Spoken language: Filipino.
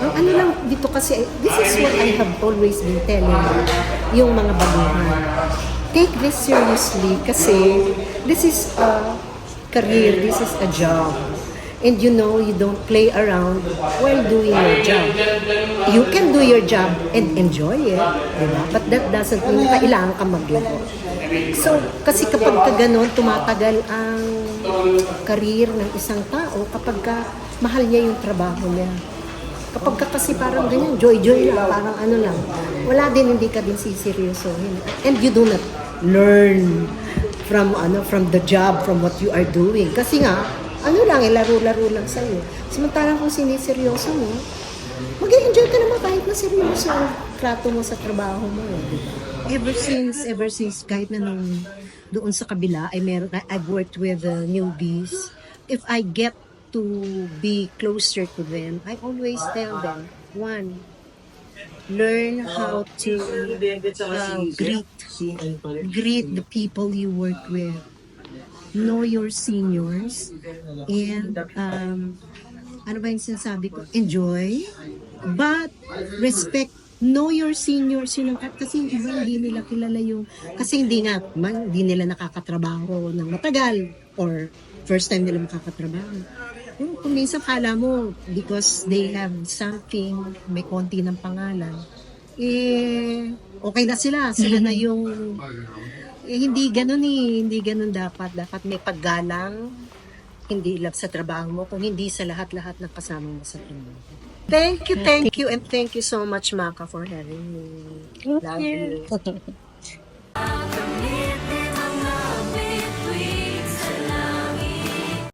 Ang ano lang dito kasi, this is what I have always been telling yung mga baguhan. Take this seriously kasi this is a career, this is a job. And you know, you don't play around while doing your job. You can do your job and enjoy it, di ba? But that doesn't mean na kailangan ka maglaro. So, kasi kapag ka ganun, tumatagal ang career ng isang tao kapag ka mahal niya yung trabaho niya. Kapag ka kasi parang ganyan, joy-joy lang, parang ano lang, wala din, hindi ka din siseryosohin. And you do not learn from the job, from what you are doing. Kasi nga, ano lang, laro-laro lang sa'yo. Samantalang kung siniseryoso mo, mag-enjoy ka naman kahit na seryoso ang trato mo sa trabaho mo. Ever since, kahit na nung doon sa kabila, I've worked with newbies. If I get to be closer to them, I always tell them, one, learn how to greet the people you work with. Know your seniors, and ano ba yung sinasabi ko? Enjoy, but respect. Know your seniors, kasi iba hindi nila kilala yung, kasi hindi nila nakakatrabaho ng matagal, or first time nila makakatrabaho. Kung minsan kala mo, because they have something, may konti ng pangalan, okay na sila na yung, hindi ganun dapat. Dapat may paggalang, hindi lang sa trabaho mo, kung hindi sa lahat-lahat ng kasama mo sa trabaho. Thank you, and thank you so much, Maka, for having me. Love you.